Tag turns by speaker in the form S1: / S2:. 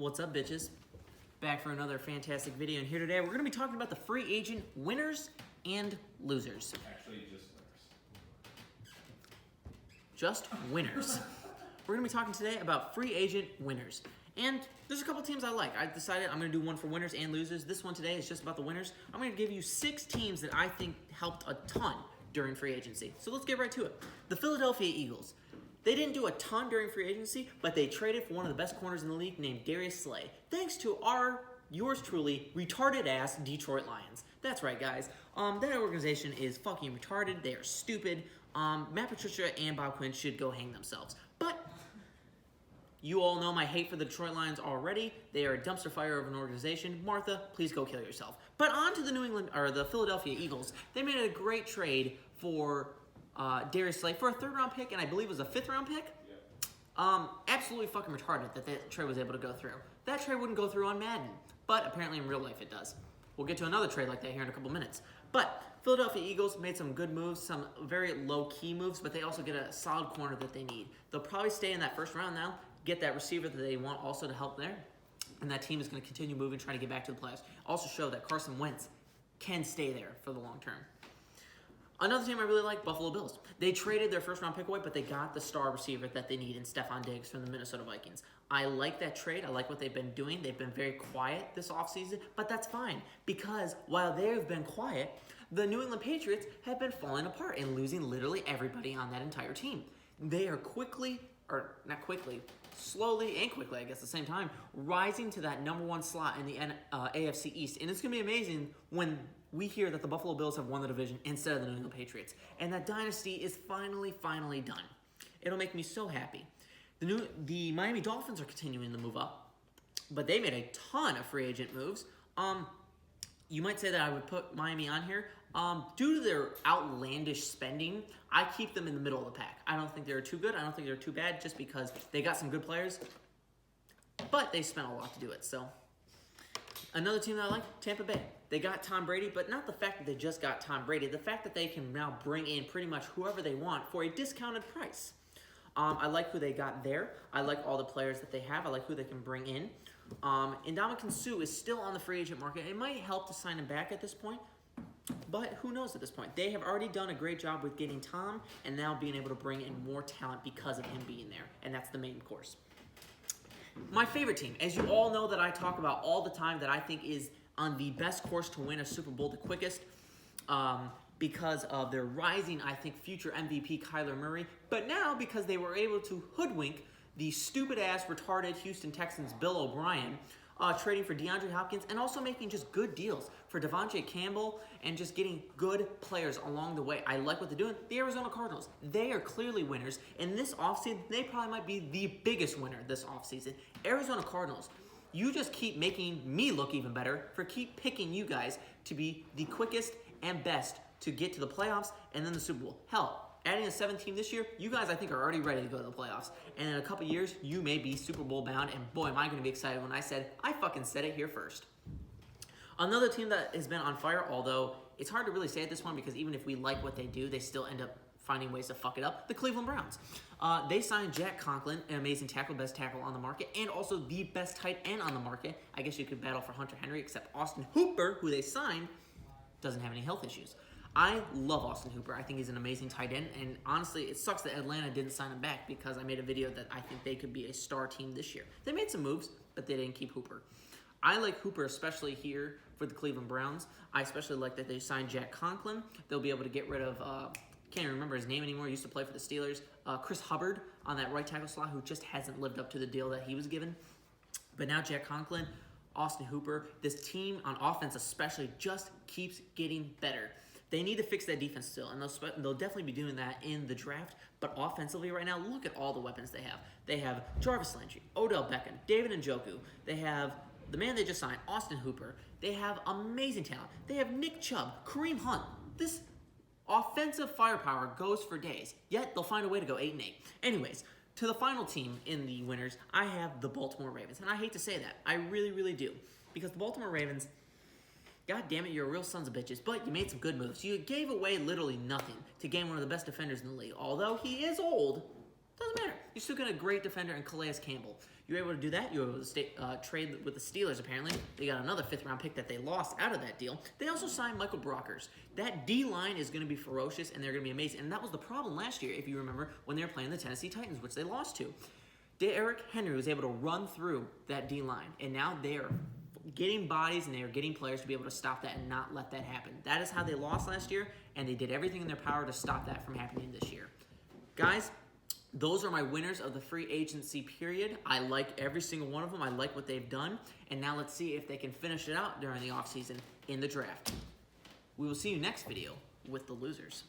S1: What's up, bitches? Back for another fantastic video, and here today we're going to be talking about the free agent winners and losers.
S2: Actually, just winners.
S1: Just winners. We're going to be talking today about free agent winners. And there's a couple teams I like. I decided I'm going to do one for winners and losers. This one today is just about the winners. I'm going to give you 6 teams that I think helped a ton during free agency. So let's get right to it. The Philadelphia Eagles. They didn't do a ton during free agency, but they traded for one of the best corners in the league named Darius Slay, thanks to yours truly, retarded-ass Detroit Lions. That's right, guys. That organization is fucking retarded. They are stupid. Matt Patricia and Bob Quinn should go hang themselves. But you all know my hate for the Detroit Lions already. They are a dumpster fire of an organization. Martha, please go kill yourself. But on to the Philadelphia Eagles. They made a great trade for Darius Slay for a 3rd-round pick, and I believe it was a 5th-round pick. Absolutely fucking retarded that trade was able to go through. That trade wouldn't go through on Madden, but apparently in real life it does. We'll get to another trade like that here in a couple minutes. But Philadelphia Eagles made some good moves, some very low-key moves, but they also get a solid corner that they need. They'll probably stay in that 1st round now, get that receiver that they want also to help there, and that team is going to continue moving, trying to get back to the playoffs. Also show that Carson Wentz can stay there for the long term. Another team I really like, Buffalo Bills. They traded their 1st-round pick away, but they got the star receiver that they need in Stephon Diggs from the Minnesota Vikings. I like that trade. I like what they've been doing. They've been very quiet this offseason, but that's fine because while they've been quiet, the New England Patriots have been falling apart and losing literally everybody on that entire team. They are slowly and quickly, I guess, at the same time, rising to that #1 slot in the AFC East. And it's going to be amazing when we hear that the Buffalo Bills have won the division instead of the New England Patriots. And that dynasty is finally done. It'll make me so happy. The Miami Dolphins are continuing to move up, but they made a ton of free agent moves. You might say that I would put Miami on here. Due to their outlandish spending, I keep them in the middle of the pack. I don't think they're too good. I don't think they're too bad just because they got some good players, but they spent a lot to do it. So another team that I like, Tampa Bay. They got Tom Brady, but not the fact that they just got Tom Brady. The fact that they can now bring in pretty much whoever they want for a discounted price. I like who they got there. I like all the players that they have. I like who they can bring in. Ndamukong Suh is still on the free agent market. It might help to sign him back at this point, but who knows at this point. They have already done a great job with getting Tom and now being able to bring in more talent because of him being there, and that's the main course. My favorite team, as you all know that I talk about all the time, that I think is on the best course to win a Super Bowl the quickest, because of their rising, I think, future MVP Kyler Murray, but now because they were able to hoodwink the stupid-ass, retarded Houston Texans Bill O'Brien, trading for DeAndre Hopkins and also making just good deals for Devontae Campbell and just getting good players along the way. I like what they're doing. The Arizona Cardinals, they are clearly winners. In this offseason, they probably might be the biggest winner this offseason. Arizona Cardinals, you just keep making me look even better for keep picking you guys to be the quickest and best to get to the playoffs and then the Super Bowl. Hell, adding a 7th team this year, you guys I think are already ready to go to the playoffs. And in a couple years, you may be Super Bowl bound, and boy, am I going to be excited when I fucking said it here first. Another team that has been on fire, although it's hard to really say at this point because even if we like what they do, they still end up finding ways to fuck it up, the Cleveland Browns. They signed Jack Conklin, an amazing tackle, best tackle on the market, and also the best tight end on the market. I guess you could battle for Hunter Henry, except Austin Hooper, who they signed, doesn't have any health issues. I love Austin Hooper. I think he's an amazing tight end, and honestly, it sucks that Atlanta didn't sign him back because I made a video that I think they could be a star team this year. They made some moves, but they didn't keep Hooper. I like Hooper, especially here for the Cleveland Browns. I especially like that they signed Jack Conklin. They'll be able to get rid of, can't even remember his name anymore, he used to play for the Steelers, Chris Hubbard on that right tackle slot, who just hasn't lived up to the deal that he was given. But now Jack Conklin, Austin Hooper, this team on offense especially just keeps getting better. They need to fix that defense still, and they'll definitely be doing that in the draft. But offensively right now, look at all the weapons they have. They have Jarvis Landry, Odell Beckham, David Njoku. They have the man they just signed, Austin Hooper. They have amazing talent. They have Nick Chubb, Kareem Hunt. This offensive firepower goes for days, yet they'll find a way to go 8-8. Anyways, to the final team in the winners, I have the Baltimore Ravens. And I hate to say that. I really, really do. Because the Baltimore Ravens, God damn it, you're real sons of bitches, but you made some good moves. You gave away literally nothing to gain one of the best defenders in the league. Although he is old, Doesn't matter. You still get a great defender in Calais Campbell. You were able to do that. You were able to trade with the Steelers, apparently. They got another 5th-round pick that they lost out of that deal. They also signed Michael Brockers. That D-line is going to be ferocious, and they're going to be amazing. And that was the problem last year, if you remember, when they were playing the Tennessee Titans, which they lost to. Derrick Henry was able to run through that D-line, and now they are getting bodies and they are getting players to be able to stop that and not let that happen. That is how they lost last year, and they did everything in their power to stop that from happening this year. Guys, those are my winners of the free agency period. I like every single one of them. I like what they've done, and now let's see if they can finish it out during the offseason in the draft. We will see you next video with the losers.